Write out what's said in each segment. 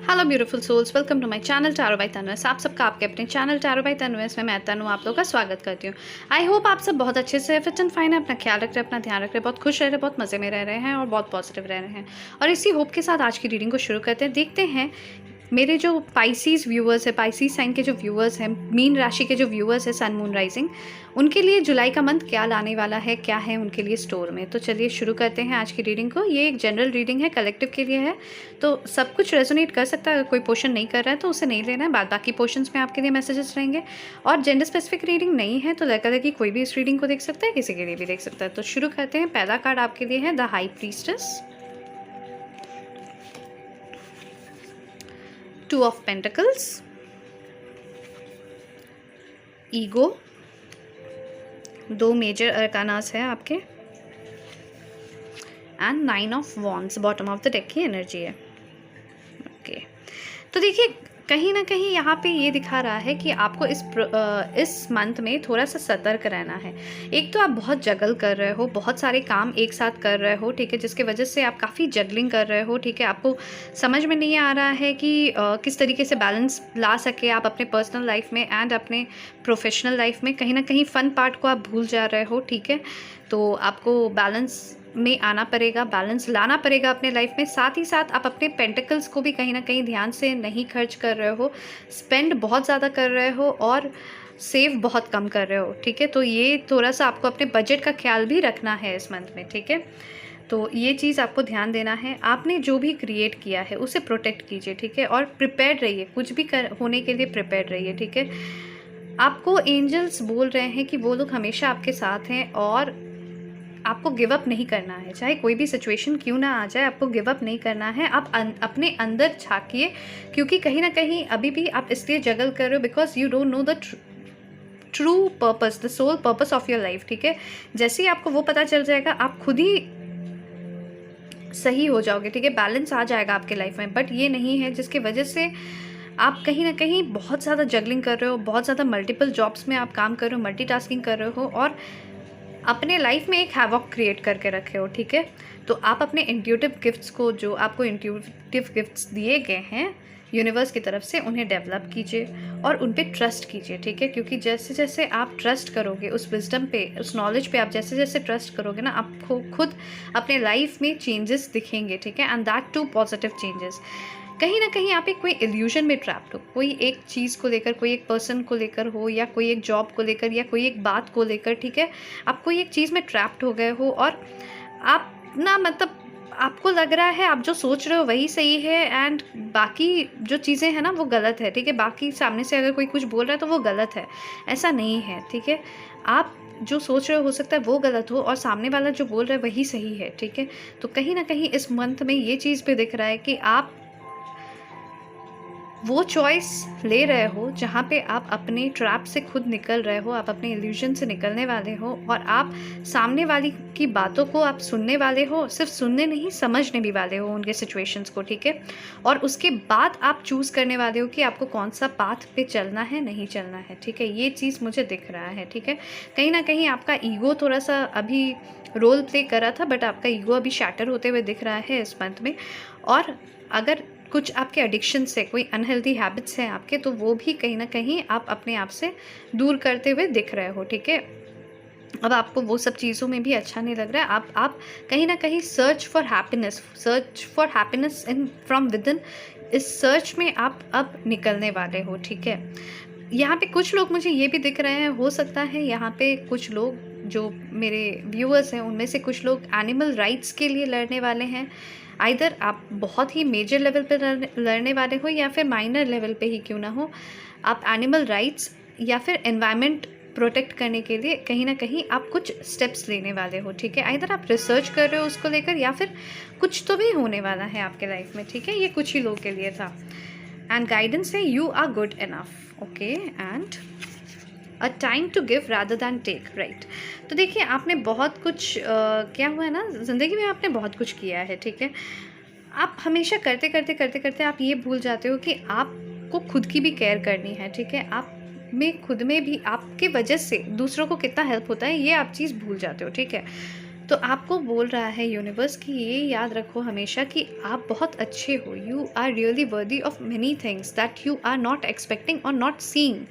Hello beautiful souls, welcome to my channel tarot by तन्वस। आप सबका आपके अपने चैनल टैरो बाय तन्वस में मैं तनु आप लोगों का स्वागत करती हूँ। आई होप आप सब बहुत अच्छे से फिट एंड फाइन है, अपना ख्याल रख रहे हैं, अपना ध्यान रख रहे हैं, बहुत खुश रह रहे हैं, बहुत मज़े में रह रहे हैं और बहुत पॉजिटिव रह रहे हैं। और इसी होप के साथ आज की रीडिंग को शुरू करते हैं। देखते हैं मेरे जो पाइसीज़ व्यूअर्स है, पाइसीज़ साइन के जो व्यूअर्स हैं, मीन राशि के जो व्यूअर्स हैं, सन मून राइजिंग, उनके लिए जुलाई का मंथ क्या लाने वाला है, क्या है उनके लिए स्टोर में। तो चलिए शुरू करते हैं आज की रीडिंग को। ये एक जनरल रीडिंग है, कलेक्टिव के लिए है, तो सब कुछ रेजोनेट कर सकता है। अगर कोई पोर्शन नहीं कर रहा है तो उसे नहीं लेना है, बाद बाकी पोर्शंस में आपके लिए मैसेजेस रहेंगे। और जेंडर स्पेसिफिक रीडिंग नहीं है, तो लड़का लड़की कोई भी इस रीडिंग को देख सकता है, किसी के लिए भी देख सकता है। तो शुरू करते हैं। पहला कार्ड आपके लिए है the high priestess, two of pentacles, ego, दो मेजर अरकानास है आपके, and nine of wands bottom of the deck की एनर्जी है। ओके, तो देखिए कहीं ना कहीं यहाँ पे ये दिखा रहा है कि आपको इस मंथ में थोड़ा सा सतर्क रहना है। एक तो आप बहुत जगल कर रहे हो, बहुत सारे काम एक साथ कर रहे हो, ठीक है, जिसके वजह से आप काफ़ी जगलिंग कर रहे हो, ठीक है। आपको समझ में नहीं आ रहा है कि किस तरीके से बैलेंस ला सके आप अपने पर्सनल लाइफ में एंड अपने प्रोफेशनल लाइफ में। कहीं ना कहीं फ़न पार्ट को आप भूल जा रहे हो, ठीक है। तो आपको बैलेंस में आना पड़ेगा, बैलेंस लाना पड़ेगा अपने लाइफ में। साथ ही साथ आप अपने पेंटिकल्स को भी कहीं ना कहीं ध्यान से नहीं खर्च कर रहे हो, स्पेंड बहुत ज़्यादा कर रहे हो और सेव बहुत कम कर रहे हो, ठीक है। तो ये थोड़ा सा आपको अपने बजट का ख्याल भी रखना है इस मंथ में, ठीक है। तो ये चीज़ आपको ध्यान देना है। आपने जो भी क्रिएट किया है उसे प्रोटेक्ट कीजिए, ठीक है, और प्रिपेयर्ड रहिए, कुछ भी होने के लिए प्रिपेयर्ड रहिए, ठीक है। आपको एंजल्स बोल रहे हैं कि वो लोग हमेशा आपके साथ हैं और आपको गिव अप नहीं करना है, चाहे कोई भी सिचुएशन क्यों ना आ जाए, आपको गिव अप नहीं करना है। आप अपने अंदर झांकिए, क्योंकि कहीं ना कहीं अभी भी आप इसलिए जगल कर रहे हो because you don't know the true purpose, the sole purpose of your life, ठीक है। जैसे ही आपको वो पता चल जाएगा आप खुद ही सही हो जाओगे, ठीक है, बैलेंस आ जाएगा आपके लाइफ में। बट ये नहीं है, जिसकी वजह से आप कहीं ना कहीं बहुत ज़्यादा जगलिंग कर रहे हो, बहुत ज़्यादा मल्टीपल जॉब्स में आप काम कर रहे हो, मल्टीटास्किंग कर रहे हो और अपने लाइफ में एक हैवॉक क्रिएट करके रखे हो, ठीक है। तो आप अपने इंट्यूटिव गिफ्ट्स को, जो आपको इंट्यूटिव गिफ्ट्स दिए गए हैं यूनिवर्स की तरफ से, उन्हें डेवलप कीजिए और उन पे ट्रस्ट कीजिए, ठीक है। क्योंकि जैसे जैसे आप ट्रस्ट करोगे उस विजडम पे, उस नॉलेज पे, आप जैसे जैसे ट्रस्ट करोगे ना, आपको खुद अपने लाइफ में चेंजेस दिखेंगे, ठीक है, and that too positive changes. कहीं ना कहीं आप एक कोई इल्यूजन में ट्रैप्ड हो, कोई एक चीज़ को लेकर, कोई एक पर्सन को लेकर हो, या कोई एक जॉब को लेकर, या कोई एक बात को लेकर, ठीक है। आप कोई एक चीज़ में ट्रैप्ड हो गए हो और आप ना, मतलब आपको लग रहा है आप जो सोच रहे हो वही सही है एंड बाकी जो चीज़ें हैं ना वो गलत है, ठीक है। बाकी सामने से अगर कोई कुछ बोल रहा है तो वो गलत है, ऐसा नहीं है, ठीक है। आप जो सोच रहे हो सकता है वो गलत हो और सामने वाला जो बोल रहा है वही सही है, ठीक है। तो कहीं ना कहीं इस मंथ में ये चीज़ भी दिख रहा है कि आप वो चॉइस ले रहे हो जहाँ पे आप अपने ट्रैप से खुद निकल रहे हो, आप अपने इल्यूजन से निकलने वाले हो और आप सामने वाली की बातों को आप सुनने वाले हो, सिर्फ सुनने नहीं समझने भी वाले हो उनके सिचुएशंस को, ठीक है। और उसके बाद आप चूज़ करने वाले हो कि आपको कौन सा पाथ पे चलना है, नहीं चलना है, ठीक है। ये चीज़ मुझे दिख रहा है, ठीक है। कहीं ना कहीं आपका ईगो थोड़ा सा अभी रोल प्ले कर रहा था, बट आपका ईगो अभी शैटर होते हुए दिख रहा है इस मंथ में। और अगर कुछ आपके एडिक्शन से, कोई अनहेल्दी हैबिट्स हैं आपके, तो वो भी कहीं ना कहीं आप अपने आप से दूर करते हुए दिख रहे हो, ठीक है। अब आपको वो सब चीज़ों में भी अच्छा नहीं लग रहा है। आप कहीं ना कहीं search for happiness in from with in, इस सर्च में आप अब निकलने वाले हो, ठीक है। यहाँ पे कुछ लोग मुझे ये भी दिख रहे हैं, हो सकता है यहाँ पे कुछ लोग जो मेरे व्यूअर्स हैं उनमें से कुछ लोग एनिमल राइट्स के लिए लड़ने वाले हैं। आइदर आप बहुत ही मेजर लेवल पे लड़ने वाले हो या फिर माइनर लेवल पे ही क्यों ना हो, आप एनिमल राइट्स या फिर एनवायरनमेंट प्रोटेक्ट करने के लिए कहीं ना कहीं आप कुछ स्टेप्स लेने वाले हो, ठीक है। आइदर आप रिसर्च कर रहे हो उसको लेकर या फिर कुछ तो भी होने वाला है आपके लाइफ में, ठीक है। ये कुछ ही लोग के लिए था। एंड गाइडेंस है you are good enough, okay, and a time to give rather than take, right. तो देखिए आपने बहुत कुछ क्या हुआ है ना, ज़िंदगी में आपने बहुत कुछ किया है, ठीक है। आप हमेशा करते करते करते करते आप ये भूल जाते हो कि आपको खुद की भी केयर करनी है, ठीक है। आप में खुद में भी आपके वजह से दूसरों को कितना हेल्प होता है ये आप चीज़ भूल जाते हो, ठीक है। तो आपको बोल रहा है यूनिवर्स कि ये याद रखो हमेशा कि आप बहुत अच्छे हो, you are really worthy of many things that you are not expecting और नॉट सीइंग।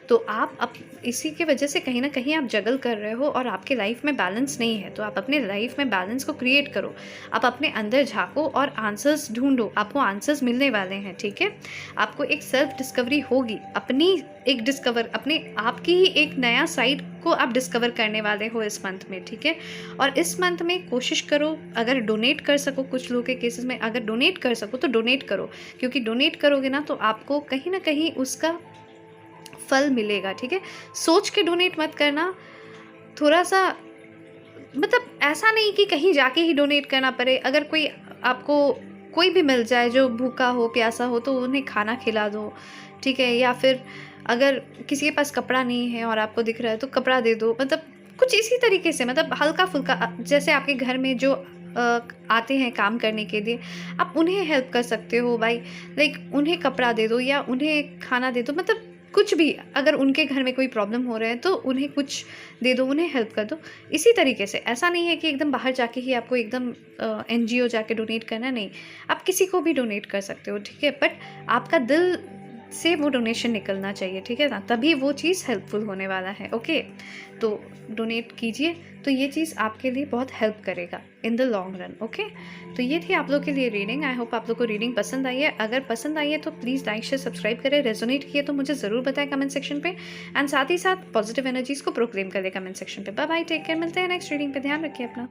तो आप इसी की वजह से कहीं ना कहीं आप जगल कर रहे हो और आपके लाइफ में बैलेंस नहीं है। तो आप अपने लाइफ में बैलेंस को क्रिएट करो, आप अपने अंदर झाँको और आंसर्स ढूंढो, आपको आंसर्स मिलने वाले हैं, ठीक है। आपको एक सेल्फ डिस्कवरी होगी, अपनी एक डिस्कवर, अपने आप की ही एक नया साइड को आप डिस्कवर करने वाले हो इस मंथ में, ठीक है। और इस मंथ में कोशिश करो, अगर डोनेट कर सको, कुछ लोगों के केसेस में अगर डोनेट कर सको तो डोनेट करो, क्योंकि डोनेट करोगे ना तो आपको कहीं ना कहीं उसका फल मिलेगा, ठीक है। सोच के डोनेट मत करना, थोड़ा सा मतलब ऐसा नहीं कि कहीं जाके ही डोनेट करना पड़े। अगर कोई आपको कोई भी मिल जाए जो भूखा हो प्यासा हो तो उन्हें खाना खिला दो, ठीक है। या फिर अगर किसी के पास कपड़ा नहीं है और आपको दिख रहा है तो कपड़ा दे दो, मतलब कुछ इसी तरीके से, मतलब हल्का फुल्का। जैसे आपके घर में जो आते हैं काम करने के लिए, आप उन्हें हेल्प कर सकते हो भाई, लाइक उन्हें कपड़ा दे दो या उन्हें खाना दे दो, मतलब कुछ भी। अगर उनके घर में कोई प्रॉब्लम हो रहा है तो उन्हें कुछ दे दो, उन्हें हेल्प कर दो। इसी तरीके से, ऐसा नहीं है कि एकदम बाहर जाके ही आपको एकदम एनजीओ जाके डोनेट करना, नहीं, आप किसी को भी डोनेट कर सकते हो, ठीक है। बट आपका दिल से वो डोनेशन निकलना चाहिए, ठीक है ना, तभी वो चीज़ हेल्पफुल होने वाला है। ओके, तो डोनेट कीजिए, तो ये चीज़ आपके लिए बहुत हेल्प करेगा in the long run. Okay, तो ये थी आप लोग के लिए रीडिंग। आई होप आप लोग को रीडिंग पसंद आई है। अगर पसंद आई है तो प्लीज़ लाइक शेयर सब्सक्राइब करें, रेजोनेट किए तो मुझे ज़रूर बताएं कमेंट सेक्शन पे, एंड साथ ही साथ पॉजिटिव एनर्जीज़ को प्रोक्लेम करें कमेंट सेक्शन पे। बाय बाय, टेक केयर, मिलते हैं नेक्स्ट रीडिंग पे, ध्यान रखिए अपना।